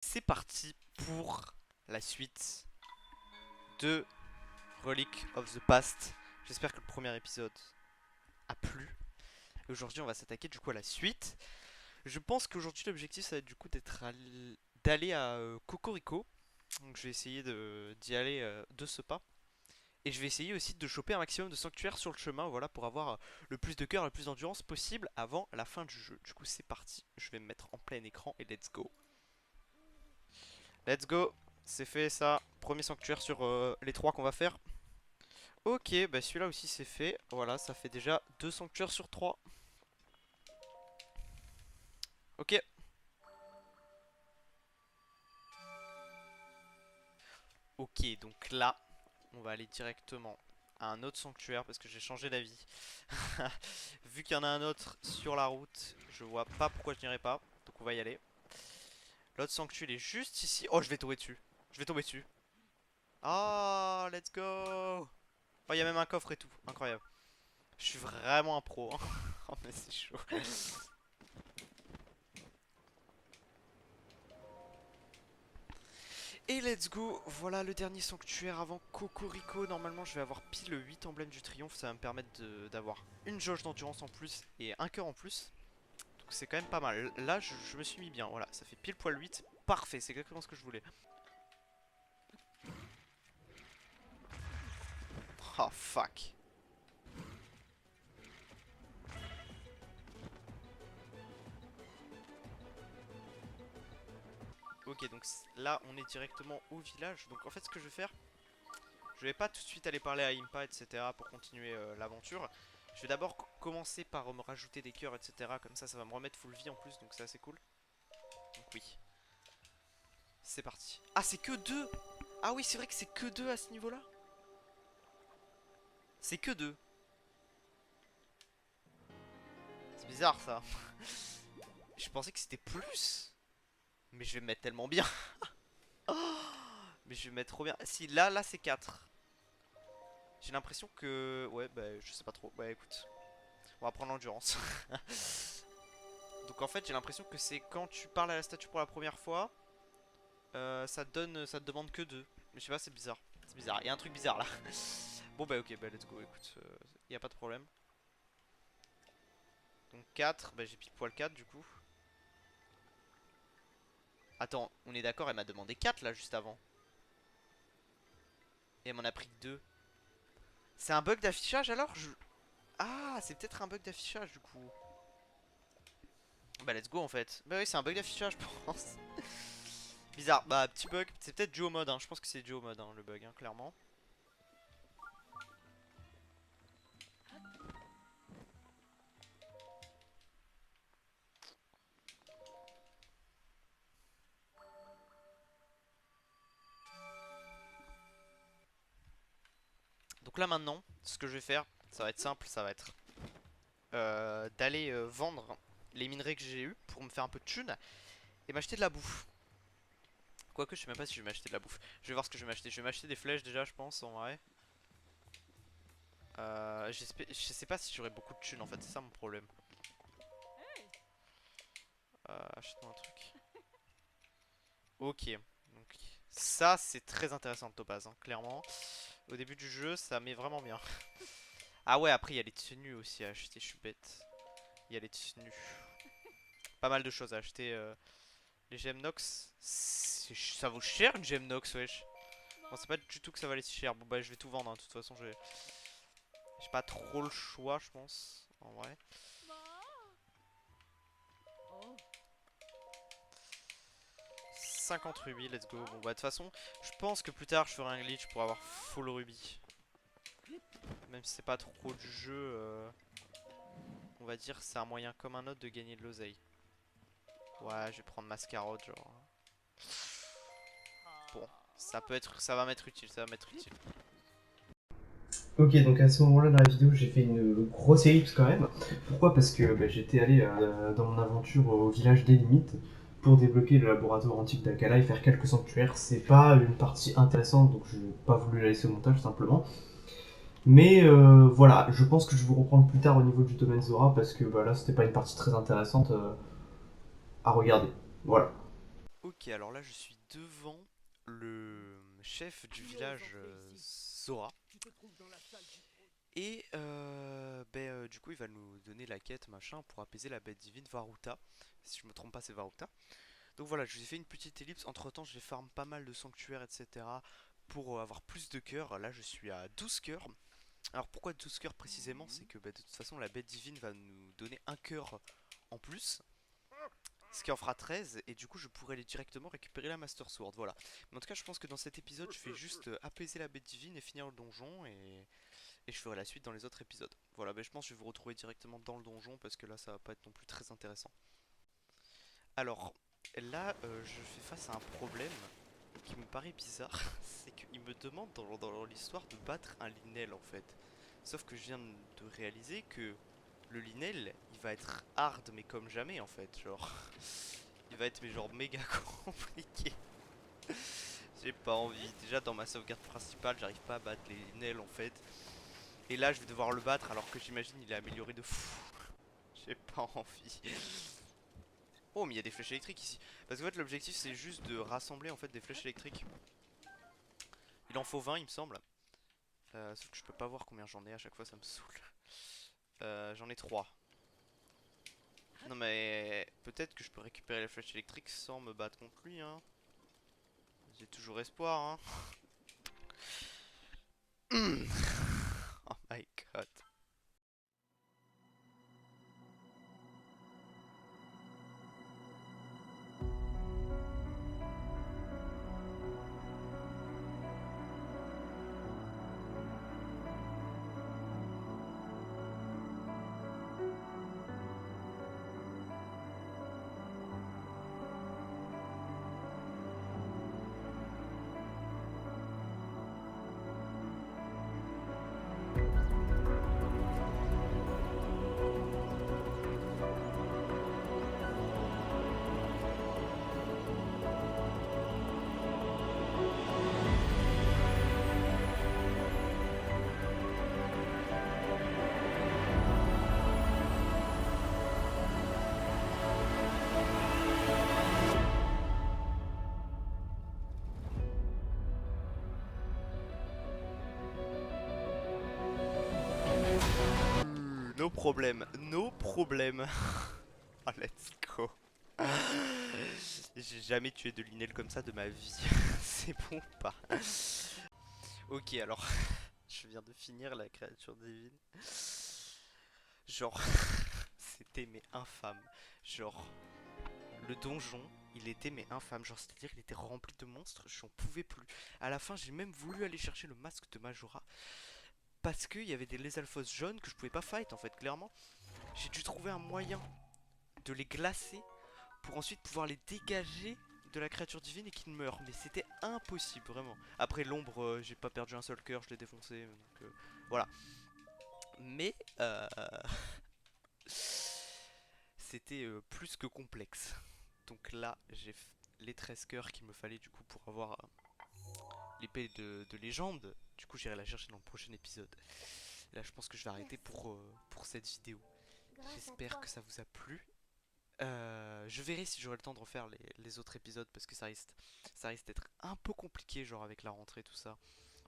C'est parti pour la suite de Relic of the Past. J'espère que le premier épisode a plu. Aujourd'hui, on va s'attaquer du coup à la suite. Je pense qu'aujourd'hui, l'objectif, ça va être du coup d'aller à Cocorico. Donc, je vais essayer d'y aller de ce pas. Et je vais essayer aussi de choper un maximum de sanctuaires sur le chemin, voilà, pour avoir le plus de cœur, le plus d'endurance possible avant la fin du jeu. Du coup, c'est parti. Je vais me mettre en plein écran et let's go. Let's go. C'est fait ça. Premier sanctuaire sur les trois qu'on va faire. Ok, bah celui-là aussi c'est fait. Voilà, ça fait déjà 2 sanctuaires sur 3. Ok. Ok, donc là, on va aller directement à un autre sanctuaire parce que j'ai changé d'avis. Vu qu'il y en a un autre sur la route, je vois pas pourquoi je n'irai pas. Donc on va y aller. L'autre sanctuaire il est juste ici. Oh, je vais tomber dessus. Je vais tomber dessus. Ah, let's go. Oh, il y a même un coffre et tout. Incroyable. Je suis vraiment un pro, hein. Oh, mais c'est chaud. Et let's go, voilà le dernier sanctuaire avant Cocorico. Normalement je vais avoir pile 8 emblèmes du triomphe. Ça va me permettre d'avoir une jauge d'endurance en plus et un cœur en plus. Donc c'est quand même pas mal. Là je me suis mis bien, voilà, ça fait pile poil 8. Parfait, c'est exactement ce que je voulais. Oh fuck. Ok, donc là on est directement au village. Donc en fait ce que je vais faire, je vais pas tout de suite aller parler à Impa, etc. pour continuer l'aventure. Je vais d'abord commencer par me rajouter des cœurs, etc. Comme ça va me remettre full vie en plus, donc c'est assez cool. Donc oui. C'est parti. Ah, c'est que 2. Ah oui, c'est vrai que c'est que 2 à ce niveau-là. C'est que 2. C'est bizarre ça. Je pensais que c'était plus. Mais je vais me mettre tellement bien. Oh, mais je vais me mettre trop bien. Si, là c'est 4. J'ai l'impression que... Ouais, bah je sais pas trop. Bah écoute, on va prendre l'endurance. Donc en fait j'ai l'impression que c'est quand tu parles à la statue pour la première fois, ça te demande que 2. Mais je sais pas, c'est bizarre. C'est bizarre, il y a un truc bizarre là. Bon bah ok, bah let's go, écoute, y a pas de problème. Donc 4, bah j'ai pile poil 4 du coup. Attends, on est d'accord, elle m'a demandé 4 là juste avant. Et elle m'en a pris que 2. C'est un bug d'affichage alors Ah, c'est peut-être un bug d'affichage du coup. Bah let's go en fait. Bah oui, c'est un bug d'affichage je pense. Bizarre, bah petit bug. C'est peut-être duo mode, hein. Je pense que c'est duo mode hein, le bug, hein, clairement. Donc là maintenant, ce que je vais faire, ça va être simple, ça va être d'aller vendre les minerais que j'ai eu pour me faire un peu de thunes et m'acheter de la bouffe. Quoique je sais même pas si je vais m'acheter de la bouffe. Je vais voir ce que je vais m'acheter. Je vais m'acheter des flèches déjà je pense en vrai. Je sais pas si j'aurai beaucoup de thunes en fait, c'est ça mon problème. Achète-moi un truc. Ok, donc ça c'est très intéressant le topaz, hein, clairement. Au début du jeu ça met vraiment bien. Ah ouais, après il y a les tenues aussi à acheter, je suis bête. Il y a les tenues. Pas mal de choses à acheter. Les Gemnox, ça vaut cher une Gemnox, wesh. Bon, c'est pas du tout que ça valait si cher. Bon bah je vais tout vendre, hein. De toute façon j'ai pas trop le choix je pense, en vrai. 50 rubis, let's go. Bon bah de toute façon, je pense que plus tard je ferai un glitch pour avoir full rubis. Même si c'est pas trop du jeu, on va dire c'est un moyen comme un autre de gagner de l'oseille. Ouais, je vais prendre Mascarade genre. Bon, ça va m'être utile, ça va m'être utile. Ok, donc à ce moment-là dans la vidéo, j'ai fait une grosse ellipse quand même. Pourquoi? Parce que j'étais allé dans mon aventure au village des limites pour débloquer le laboratoire antique d'Akala et faire quelques sanctuaires. C'est pas une partie intéressante, donc je n'ai pas voulu la laisser au montage simplement. Mais voilà, je pense que je vais vous reprendre plus tard au niveau du domaine Zora parce que là, c'était pas une partie très intéressante à regarder. Voilà. Ok, alors là je suis devant le chef du village Sora. Et du coup il va nous donner la quête machin pour apaiser la bête divine Varuta. Si je me trompe pas c'est Varuta. Donc voilà, je vous ai fait une petite ellipse. Entre temps j'ai farm pas mal de sanctuaires etc. Pour avoir plus de cœurs. Là je suis à 12 cœurs. Alors pourquoi 12 cœurs précisément? C'est que de toute façon la bête divine va nous donner un cœur en plus. Ce qui en fera 13 et du coup je pourrais aller directement récupérer la Master Sword, voilà. Mais en tout cas je pense que dans cet épisode je vais juste apaiser la bête divine et finir le donjon et je ferai la suite dans les autres épisodes. Voilà, je pense que je vais vous retrouver directement dans le donjon parce que là ça va pas être non plus très intéressant. Alors là je fais face à un problème qui me paraît bizarre, c'est qu'il me demande dans l'histoire de battre un Linel en fait. Sauf que je viens de réaliser que le Linel il va être hard mais comme jamais en fait, genre... Il va être mais genre méga compliqué. J'ai pas envie. Déjà dans ma sauvegarde principale, j'arrive pas à battre les Nels en fait. Et là, je vais devoir le battre alors que j'imagine il est amélioré de fou. J'ai pas envie. Oh, mais il y a des flèches électriques ici. Parce qu'en fait, l'objectif c'est juste de rassembler en fait des flèches électriques. Il en faut 20, il me semble. Sauf que je peux pas voir combien j'en ai à chaque fois, ça me saoule. J'en ai 3. Non, mais peut-être que je peux récupérer les flèches électriques sans me battre contre lui, hein. J'ai toujours espoir, hein. Oh my god. No problème, no problème. Oh, let's go. J'ai jamais tué de Linel comme ça de ma vie. C'est bon ou pas? Ok, alors, je viens de finir la créature divine. Genre, c'était mais infâme. Genre, le donjon, il était mais infâme. Genre, c'est-à-dire, il était rempli de monstres, j'en pouvais plus. À la fin, j'ai même voulu aller chercher le masque de Majora. Parce qu'il y avait des Lézalfos jaunes que je pouvais pas fight en fait, clairement. J'ai dû trouver un moyen de les glacer pour ensuite pouvoir les dégager de la créature divine et qu'ils meurent. Mais c'était impossible, vraiment. Après l'ombre, j'ai pas perdu un seul cœur, je l'ai défoncé. Donc voilà. Mais c'était plus que complexe. Donc là, j'ai les 13 cœurs qu'il me fallait du coup pour avoir l'épée de légende. Du coup, j'irai la chercher dans le prochain épisode. Là, je pense que je vais arrêter pour cette vidéo. J'espère que ça vous a plu. Je verrai si j'aurai le temps de refaire les autres épisodes parce que ça risque d'être un peu compliqué, genre avec la rentrée, tout ça.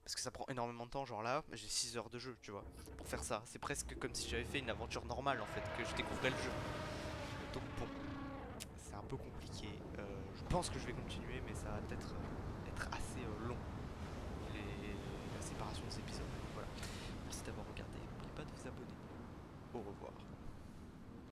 Parce que ça prend énormément de temps, genre là, j'ai 6 heures de jeu, tu vois, pour faire ça. C'est presque comme si j'avais fait une aventure normale en fait, que je découvrais le jeu. Donc bon, c'est un peu compliqué. Je pense que je vais continuer, mais ça va peut-être être assez long, la séparation des épisodes. Voilà. Merci d'avoir regardé, n'oubliez pas de vous abonner. Au revoir.